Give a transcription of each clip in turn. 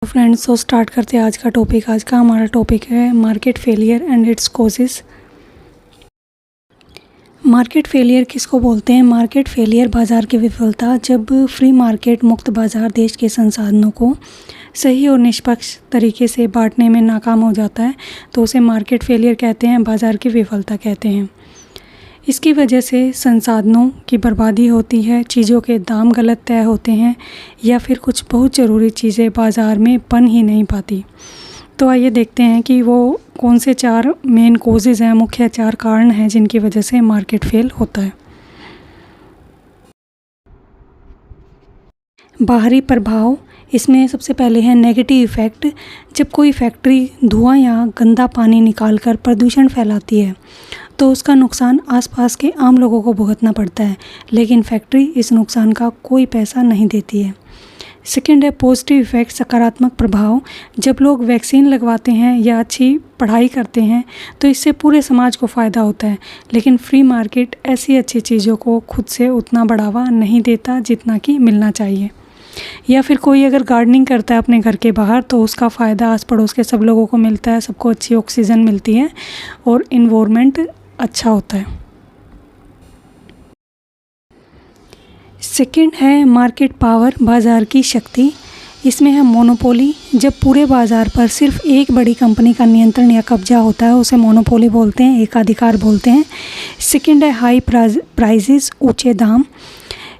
Friends, तो start करते हैं आज का टॉपिक। आज का हमारा टॉपिक है market failure and it's causes. Market failure किसको बोलते हैं? मार्केट फेलियर बाज़ार की विफलता। जब फ्री मार्केट मुक्त बाज़ार देश के संसाधनों को सही और निष्पक्ष तरीके से बांटने में नाकाम हो जाता है तो उसे मार्केट फेलियर कहते हैं, बाज़ार की विफलता कहते हैं। इसकी वजह से संसाधनों की बर्बादी होती है, चीज़ों के दाम गलत तय होते हैं या फिर कुछ बहुत ज़रूरी चीज़ें बाज़ार में बन ही नहीं पाती। तो आइए देखते हैं कि वो कौन से 4 मेन कॉजेज़ हैं, मुख्य 4 कारण हैं जिनकी वजह से मार्केट फेल होता है। बाहरी प्रभाव, इसमें सबसे पहले है नेगेटिव इफ़ेक्ट। जब कोई फैक्ट्री धुआं या गंदा पानी निकालकर प्रदूषण फैलाती है तो उसका नुकसान आसपास के आम लोगों को भुगतना पड़ता है, लेकिन फैक्ट्री इस नुकसान का कोई पैसा नहीं देती है। सेकंड है पॉजिटिव इफ़ेक्ट, सकारात्मक प्रभाव। जब लोग वैक्सीन लगवाते हैं या अच्छी पढ़ाई करते हैं तो इससे पूरे समाज को फ़ायदा होता है, लेकिन फ्री मार्केट ऐसी अच्छी चीज़ों को खुद से उतना बढ़ावा नहीं देता जितना कि मिलना चाहिए। या फिर कोई अगर गार्डनिंग करता है अपने घर के बाहर तो उसका फ़ायदा आस पड़ोस के सब लोगों को मिलता है, सबको अच्छी ऑक्सीजन मिलती है और इन्वायरमेंट अच्छा होता है। सेकंड है मार्केट पावर, बाज़ार की शक्ति। इसमें है मोनोपोली। जब पूरे बाज़ार पर सिर्फ एक बड़ी कंपनी का नियंत्रण या कब्जा होता है उसे मोनोपोली बोलते हैं, एकाधिकार बोलते हैं। सेकंड है हाई प्राइजेस, ऊंचे दाम।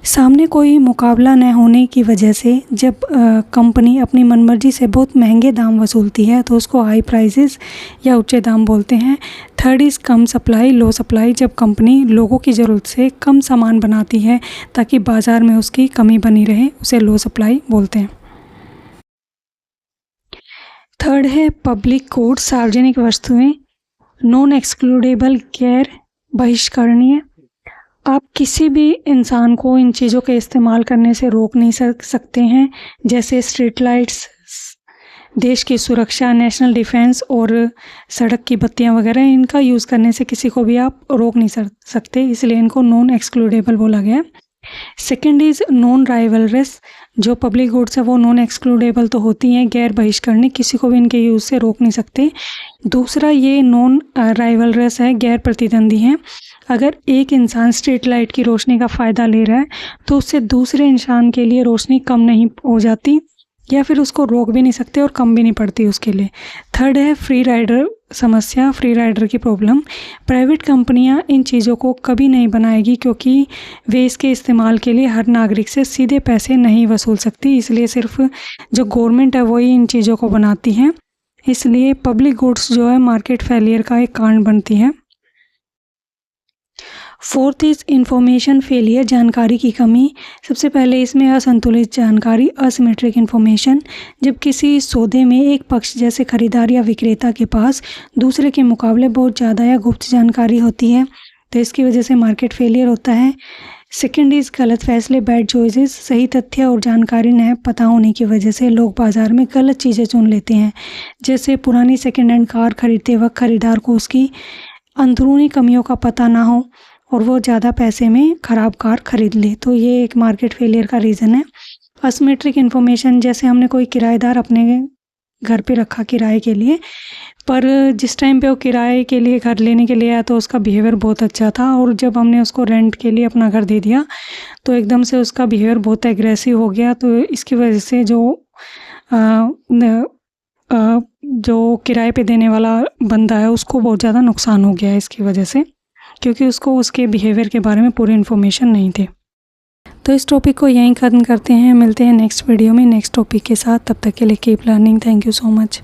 सामने कोई मुकाबला न होने की वजह से जब कंपनी अपनी मनमर्जी से बहुत महंगे दाम वसूलती है तो उसको हाई प्राइसेस या ऊंचे दाम बोलते हैं। Third is come supply, low supply. जब कंपनी लोगों की ज़रूरत से कम सामान बनाती है ताकि बाज़ार में उसकी कमी बनी रहे, उसे लो सप्लाई बोलते हैं। थर्ड है पब्लिक गुड्स, सार्वजनिक वस्तुएं। नॉन एक्सक्लूडेबल, गैर बहिष्करणीय। आप किसी भी इंसान को इन चीज़ों के इस्तेमाल करने से रोक नहीं सकते हैं, जैसे स्ट्रीट लाइट्स, देश की सुरक्षा, नेशनल डिफेंस और सड़क की बत्तियां वगैरह। इनका यूज़ करने से किसी को भी आप रोक नहीं सकते, इसलिए इनको नॉन एक्सक्लूडेबल बोला गया है। Second is non rivalries. जो पब्लिक गुड्स है वो नॉन एक्सक्लूडेबल तो होती हैं, गैर बहिष्करणीय, किसी को भी इनके यूज़ से रोक नहीं सकते। दूसरा ये नॉन राइवलरस है, गैर प्रतिद्वंदी हैं। अगर एक इंसान स्ट्रीट लाइट की रोशनी का फ़ायदा ले रहा है तो उससे दूसरे इंसान के लिए रोशनी कम नहीं हो जाती या फिर उसको रोक भी नहीं सकते और कम भी नहीं पड़ती उसके लिए। थर्ड है फ्री राइडर समस्या, फ्री राइडर की प्रॉब्लम। प्राइवेट कंपनियां इन चीज़ों को कभी नहीं बनाएगी क्योंकि वे इसके इस्तेमाल के लिए हर नागरिक से सीधे पैसे नहीं वसूल सकती, इसलिए सिर्फ जो गवर्नमेंट है वही इन चीज़ों को बनाती है। इसलिए पब्लिक गुड्स जो है मार्केट फेलियर का एक कारण बनती है। फोर्थ इज़ इंफॉर्मेशन फेलियर, जानकारी की कमी। सबसे पहले इसमें असंतुलित जानकारी, असिमेट्रिक इन्फॉर्मेशन। जब किसी सौदे में एक पक्ष जैसे खरीदार या विक्रेता के पास दूसरे के मुकाबले बहुत ज़्यादा या गुप्त जानकारी होती है तो इसकी वजह से मार्केट फेलियर होता है। सेकेंड इज़ गलत फैसले, बैड चॉइसेस। सही तथ्य और जानकारी न पता होने की वजह से लोग बाज़ार में गलत चीज़ें चुन लेते हैं, जैसे पुरानी सेकेंड हैंड कार खरीदते वक्त खरीदार को उसकी अंदरूनी कमियों का पता ना हो और वो ज़्यादा पैसे में ख़राब कार खरीद ले, तो ये एक मार्केट फेलियर का रीज़न है। असिमेट्रिक इन्फॉर्मेशन, जैसे हमने कोई किराएदार अपने घर पे रखा किराए के लिए, पर जिस टाइम पे वो किराए के लिए घर लेने के लिए आया तो उसका बिहेवियर बहुत अच्छा था और जब हमने उसको रेंट के लिए अपना घर दे दिया तो एकदम से उसका बिहेवियर बहुत एग्रेसिव हो गया। तो इसकी वजह से जो किराए पे देने वाला बंदा है उसको बहुत ज़्यादा नुकसान हो गया है इसकी वजह से, क्योंकि उसको उसके बिहेवियर के बारे में पूरी इन्फॉर्मेशन नहीं थी। तो इस टॉपिक को यहीं ख़त्म करते हैं, मिलते हैं नेक्स्ट वीडियो में नेक्स्ट टॉपिक के साथ। तब तक के लिए keep learning. Thank you so much.